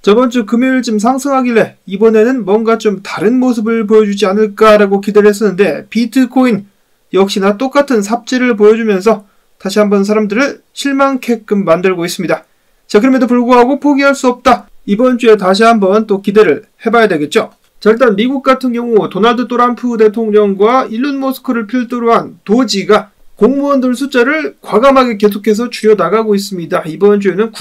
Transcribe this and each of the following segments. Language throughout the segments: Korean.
저번주 금요일쯤 상승하길래 이번에는 뭔가 좀 다른 모습을 보여주지 않을까라고 기대를 했었는데 비트코인 역시나 똑같은 삽질을 보여주면서 다시 한번 사람들을 실망케끔 만들고 있습니다. 자, 그럼에도 불구하고 포기할 수 없다. 이번 주에 다시 한번 또 기대를 해봐야 되겠죠. 자, 일단 미국 같은 경우 도널드 트럼프 대통령과 일론 머스크를 필두로 한 도지가 공무원들 숫자를 과감하게 계속해서 줄여나가고 있습니다. 이번 주에는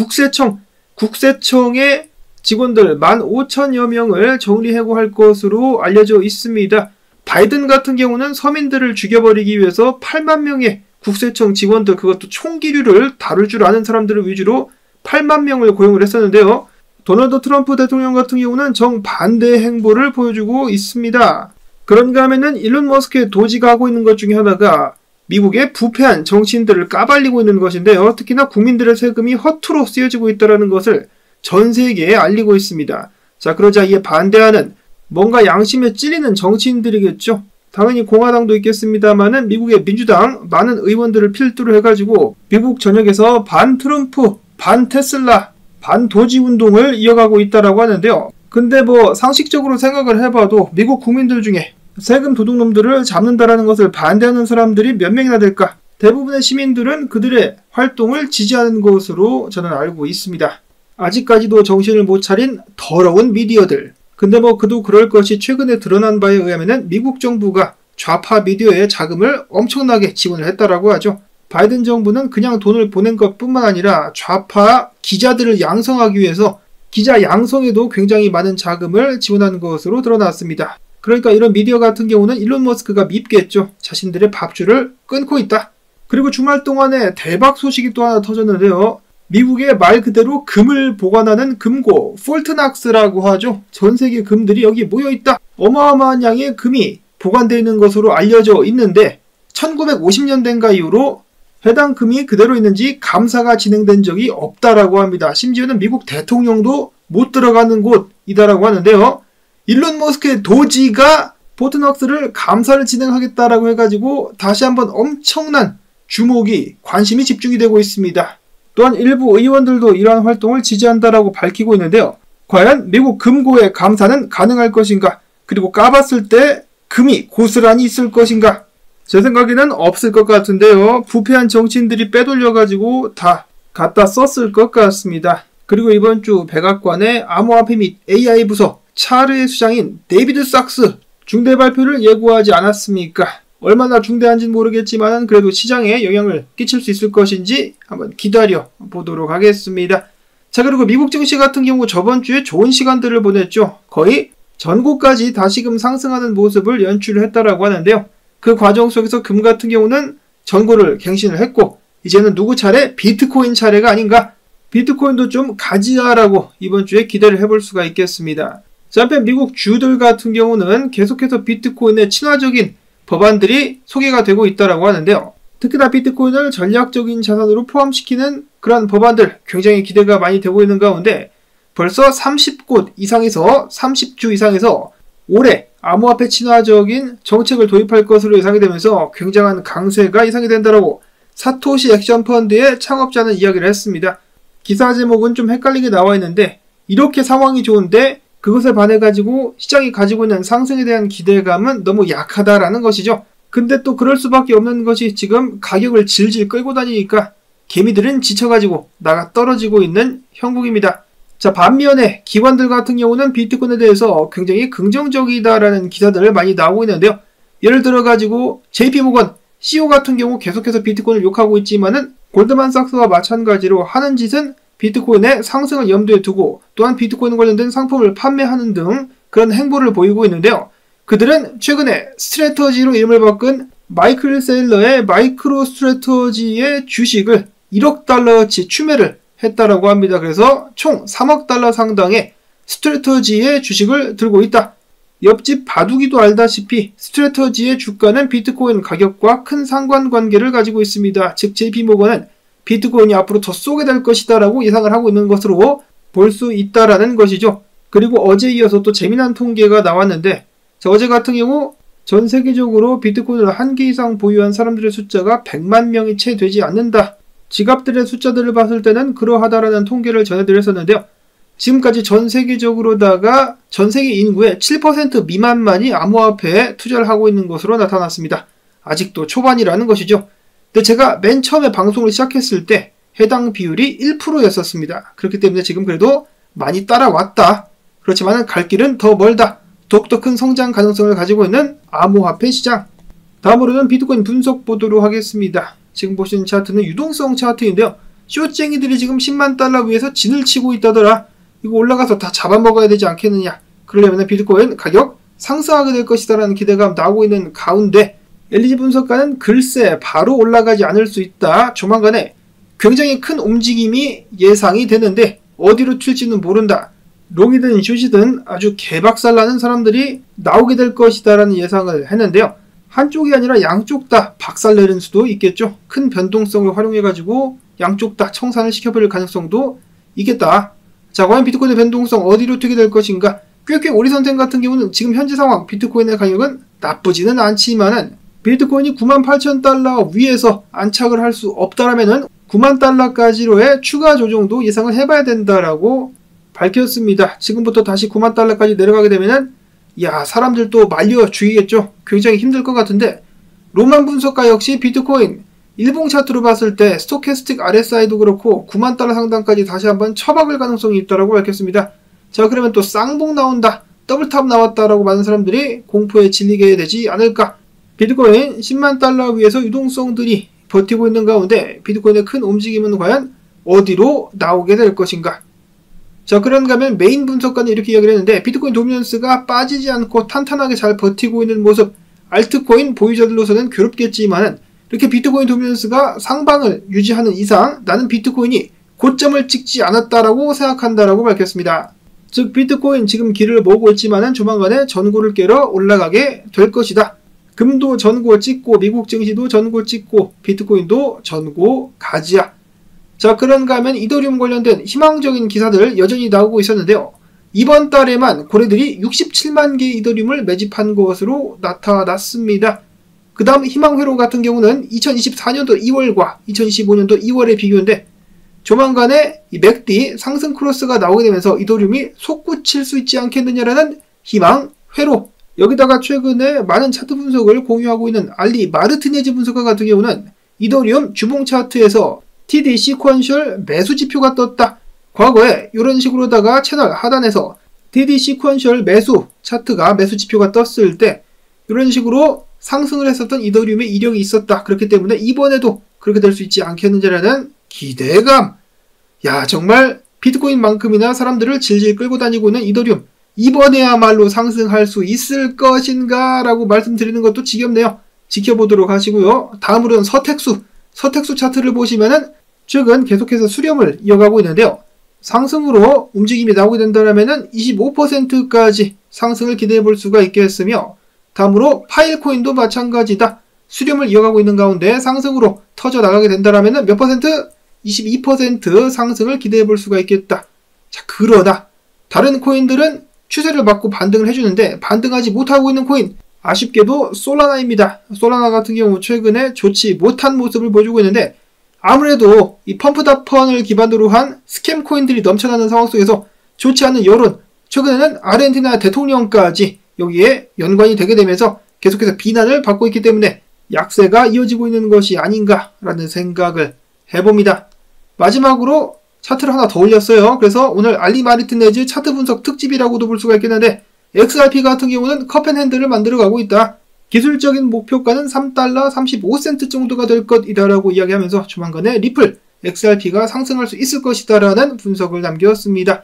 국세청의 직원들 15,000여 명을 정리해고할 것으로 알려져 있습니다. 바이든 같은 경우는 서민들을 죽여버리기 위해서 8만 명의 국세청 직원들, 그것도 총기류를 다룰 줄 아는 사람들을 위주로 8만 명을 고용을 했었는데요. 도널드 트럼프 대통령 같은 경우는 정반대 행보를 보여주고 있습니다. 그런가 하면은 일론 머스크의 도지가 하고 있는 것 중에 하나가 미국의 부패한 정치인들을 까발리고 있는 것인데요. 특히나 국민들의 세금이 허투루 쓰여지고 있다는 것을 전 세계에 알리고 있습니다. 자, 그러자 이에 반대하는 뭔가 양심에 찔리는 정치인들이겠죠. 당연히 공화당도 있겠습니다만은 미국의 민주당 많은 의원들을 필두로 해가지고 미국 전역에서 반 트럼프, 반 테슬라, 반 도지 운동을 이어가고 있다라고 하는데요. 근데 뭐 상식적으로 생각을 해봐도 미국 국민들 중에 세금 도둑놈들을 잡는다라는 것을 반대하는 사람들이 몇 명이나 될까? 대부분의 시민들은 그들의 활동을 지지하는 것으로 저는 알고 있습니다. 아직까지도 정신을 못 차린 더러운 미디어들. 근데 뭐 그도 그럴 것이 최근에 드러난 바에 의하면은 미국 정부가 좌파 미디어에 자금을 엄청나게 지원을 했다라고 하죠. 바이든 정부는 그냥 돈을 보낸 것뿐만 아니라 좌파 기자들을 양성하기 위해서 기자 양성에도 굉장히 많은 자금을 지원한 것으로 드러났습니다. 그러니까 이런 미디어 같은 경우는 일론 머스크가 밉겠죠. 자신들의 밥줄을 끊고 있다. 그리고 주말 동안에 대박 소식이 또 하나 터졌는데요. 미국의 말 그대로 금을 보관하는 금고, 폴트낙스라고 하죠. 전 세계 금들이 여기 모여있다. 어마어마한 양의 금이 보관되어 있는 것으로 알려져 있는데 1950년대인가 이후로 해당 금이 그대로 있는지 감사가 진행된 적이 없다라고 합니다. 심지어는 미국 대통령도 못 들어가는 곳이다라고 하는데요. 일론 머스크의 도지가 폴트낙스를 감사를 진행하겠다라고 해가지고 다시 한번 엄청난 주목이, 관심이 집중이 되고 있습니다. 또한 일부 의원들도 이러한 활동을 지지한다라고 밝히고 있는데요. 과연 미국 금고의 감사는 가능할 것인가? 그리고 까봤을 때 금이 고스란히 있을 것인가? 제 생각에는 없을 것 같은데요. 부패한 정치인들이 빼돌려가지고 다 갖다 썼을 것 같습니다. 그리고 이번 주 백악관의 암호화폐 및 AI 부서 차르의 수장인 데이비드 sak스 중대 발표를 예고하지 않았습니까? 얼마나 중대한지는 모르겠지만 그래도 시장에 영향을 끼칠 수 있을 것인지 한번 기다려 보도록 하겠습니다. 자, 그리고 미국 증시 같은 경우 저번 주에 좋은 시간들을 보냈죠. 거의 전고까지 다시금 상승하는 모습을 연출을 했다라고 하는데요. 그 과정 속에서 금 같은 경우는 전고를 갱신을 했고 이제는 누구 차례? 비트코인 차례가 아닌가? 비트코인도 좀 가지가라고 이번 주에 기대를 해볼 수가 있겠습니다. 자, 한편 미국 주들 같은 경우는 계속해서 비트코인의 친화적인 법안들이 소개가 되고 있다고 하는데요. 특히나 비트코인을 전략적인 자산으로 포함시키는 그런 법안들 굉장히 기대가 많이 되고 있는 가운데 벌써 30곳 이상에서 30주 이상에서 올해 암호화폐 친화적인 정책을 도입할 것으로 예상이 되면서 굉장한 강세가 예상이 된다라고 사토시 액션 펀드의 창업자는 이야기를 했습니다. 기사 제목은 좀 헷갈리게 나와 있는데 이렇게 상황이 좋은데 그것에 반해가지고 시장이 가지고 있는 상승에 대한 기대감은 너무 약하다라는 것이죠. 근데 또 그럴 수밖에 없는 것이 지금 가격을 질질 끌고 다니니까 개미들은 지쳐가지고 나가 떨어지고 있는 형국입니다. 자, 반면에 기관들 같은 경우는 비트코인에 대해서 굉장히 긍정적이다라는 기사들 많이 나오고 있는데요. 예를 들어가지고 JP모건 CEO 같은 경우 계속해서 비트코인을 욕하고 있지만은 골드만삭스와 마찬가지로 하는 짓은 비트코인의 상승을 염두에 두고 또한 비트코인 관련된 상품을 판매하는 등 그런 행보를 보이고 있는데요. 그들은 최근에 스트래터지로 이름을 바꾼 마이클 세일러의 마이크로 스트래터지의 주식을 1억 달러치 추매를 했다라고 합니다. 그래서 총 3억 달러 상당의 스트래터지의 주식을 들고 있다. 옆집 바둑이도 알다시피 스트래터지의 주가는 비트코인 가격과 큰 상관관계를 가지고 있습니다. 즉 JP모건은 비트코인이 앞으로 더 쏘게 될 것이다 라고 예상을 하고 있는 것으로 볼 수 있다라는 것이죠. 그리고 어제 이어서 또 재미난 통계가 나왔는데 자, 어제 같은 경우 전 세계적으로 비트코인을 1개 이상 보유한 사람들의 숫자가 100만 명이 채 되지 않는다. 지갑들의 숫자들을 봤을 때는 그러하다라는 통계를 전해드렸었는데요. 지금까지 전 세계적으로다가 전 세계 인구의 7% 미만만이 암호화폐에 투자를 하고 있는 것으로 나타났습니다. 아직도 초반이라는 것이죠. 근데 제가 맨 처음에 방송을 시작했을 때 해당 비율이 1%였었습니다. 그렇기 때문에 지금 그래도 많이 따라왔다. 그렇지만 갈 길은 더 멀다. 더욱더 큰 성장 가능성을 가지고 있는 암호화폐 시장. 다음으로는 비트코인 분석 보도록 하겠습니다. 지금 보시는 차트는 유동성 차트인데요. 쇼쟁이들이 지금 10만 달러 위에서 진을 치고 있다더라. 이거 올라가서 다 잡아먹어야 되지 않겠느냐. 그러려면 비트코인 가격 상승하게 될 것이다라는 기대감 나오고 있는 가운데 LG 분석가는 글쎄 바로 올라가지 않을 수 있다. 조만간에 굉장히 큰 움직임이 예상이 되는데 어디로 튈지는 모른다. 롱이든 숏이든 아주 개박살나는 사람들이 나오게 될 것이다라는 예상을 했는데요. 한쪽이 아니라 양쪽 다 박살내는 수도 있겠죠. 큰 변동성을 활용해가지고 양쪽 다 청산을 시켜버릴 가능성도 있겠다. 자, 과연 비트코인의 변동성 어디로 튀게 될 것인가? 꽤 오리선생 같은 경우는 지금 현재 상황 비트코인의 가격은 나쁘지는 않지만은 비트코인이 98,000달러 위에서 안착을 할 수 없다라면은 9만 달러까지로의 추가 조정도 예상을 해봐야 된다라고 밝혔습니다. 지금부터 다시 9만 달러까지 내려가게 되면은 사람들 또 말려 죽이겠죠. 굉장히 힘들 것 같은데 로만 분석가 역시 비트코인 일봉 차트로 봤을 때 스토캐스틱 RSI도 그렇고 9만 달러 상단까지 다시 한번 쳐박을 가능성이 있다라고 밝혔습니다. 자, 그러면 또 쌍봉 나온다, 더블탑 나왔다라고 많은 사람들이 공포에 질리게 되지 않을까. 비트코인 10만 달러 위에서 유동성들이 버티고 있는 가운데 비트코인의 큰 움직임은 과연 어디로 나오게 될 것인가. 자, 그런가 하면 메인 분석가는 이렇게 이야기를 했는데 비트코인 도미넌스가 빠지지 않고 탄탄하게 잘 버티고 있는 모습, 알트코인 보유자들로서는 괴롭겠지만은 이렇게 비트코인 도미넌스가 상방을 유지하는 이상 나는 비트코인이 고점을 찍지 않았다라고 생각한다라고 밝혔습니다. 즉 비트코인 지금 길을 모으고 있지만은 조만간에 전고를 깨러 올라가게 될 것이다. 금도 전고 찍고 미국 증시도 전고 찍고 비트코인도 전고 가지야. 자, 그런가 하면 이더리움 관련된 희망적인 기사들 여전히 나오고 있었는데요. 이번 달에만 고래들이 67만 개의 이더리움을 매집한 것으로 나타났습니다. 그 다음 희망회로 같은 경우는 2024년도 2월과 2025년도 2월의 비교인데 조만간에 이 맥디 상승 크로스가 나오게 되면서 이더리움이 솟구칠 수 있지 않겠느냐라는 희망회로. 여기다가 최근에 많은 차트 분석을 공유하고 있는 알리 마르티네즈 분석가 같은 경우는 이더리움 주봉 차트에서 TD 시퀀셜 매수 지표가 떴다. 과거에 이런 식으로다가 채널 하단에서 TD 시퀀셜 매수 차트가 매수 지표가 떴을 때 이런 식으로 상승을 했었던 이더리움의 이력이 있었다. 그렇기 때문에 이번에도 그렇게 될 수 있지 않겠느냐라는 기대감. 야, 정말 비트코인만큼이나 사람들을 질질 끌고 다니고 있는 이더리움. 이번에야말로 상승할 수 있을 것인가 라고 말씀드리는 것도 지겹네요. 지켜보도록 하시고요. 다음으로는 서택수 차트를 보시면은 최근 계속해서 수렴을 이어가고 있는데요. 상승으로 움직임이 나오게 된다면은 25%까지 상승을 기대해 볼 수가 있겠으며 다음으로 파일코인도 마찬가지다. 수렴을 이어가고 있는 가운데 상승으로 터져 나가게 된다면은 몇 퍼센트? 22% 상승을 기대해 볼 수가 있겠다. 자, 그러나 다른 코인들은 추세를 받고 반등을 해주는데 반등하지 못하고 있는 코인 아쉽게도 솔라나입니다. 솔라나 같은 경우 최근에 좋지 못한 모습을 보여주고 있는데 아무래도 이 펌프다펀을 기반으로 한 스캠 코인들이 넘쳐나는 상황 속에서 좋지 않은 여론, 최근에는 아르헨티나 대통령까지 여기에 연관이 되게 되면서 계속해서 비난을 받고 있기 때문에 약세가 이어지고 있는 것이 아닌가라는 생각을 해봅니다. 마지막으로 차트를 하나 더 올렸어요. 그래서 오늘 알리 마르티네즈 차트 분석 특집이라고도 볼 수가 있겠는데 XRP 같은 경우는 컵앤핸들을 만들어가고 있다. 기술적인 목표가는 3달러 35센트 정도가 될 것이다라고 이야기하면서 조만간에 리플, XRP가 상승할 수 있을 것이다라는 분석을 남겼습니다.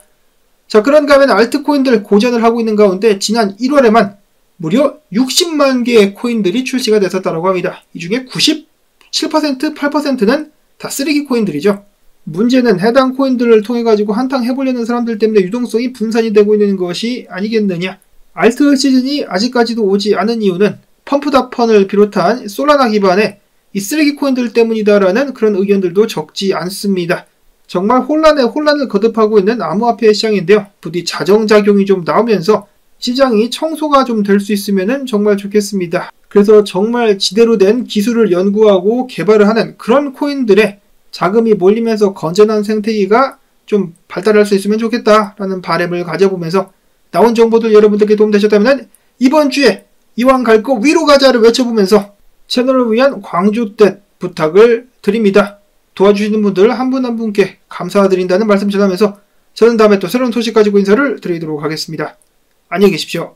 자, 그런가 하면 알트코인들 고전을 하고 있는 가운데 지난 1월에만 무려 60만 개의 코인들이 출시가 됐었다고 합니다. 이 중에 97%, 8%는 다 쓰레기 코인들이죠. 문제는 해당 코인들을 통해 가지고 한탕 해보려는 사람들 때문에 유동성이 분산이 되고 있는 것이 아니겠느냐. 알트 시즌이 아직까지도 오지 않은 이유는 펌프다펀을 비롯한 솔라나 기반의 이 쓰레기 코인들 때문이다라는 그런 의견들도 적지 않습니다. 정말 혼란에 혼란을 거듭하고 있는 암호화폐 시장인데요. 부디 자정작용이 좀 나오면서 시장이 청소가 좀 될 수 있으면 정말 좋겠습니다. 그래서 정말 지대로 된 기술을 연구하고 개발을 하는 그런 코인들의 자금이 몰리면서 건전한 생태계가 좀 발달할 수 있으면 좋겠다라는 바람을 가져보면서 나온 정보들 여러분들께 도움되셨다면 이번 주에 이왕 갈 거 위로 가자를 외쳐보면서 채널을 위한 광주댓 부탁을 드립니다. 도와주시는 분들 한 분 한 분께 감사드린다는 말씀 전하면서 저는 다음에 또 새로운 소식 가지고 인사를 드리도록 하겠습니다. 안녕히 계십시오.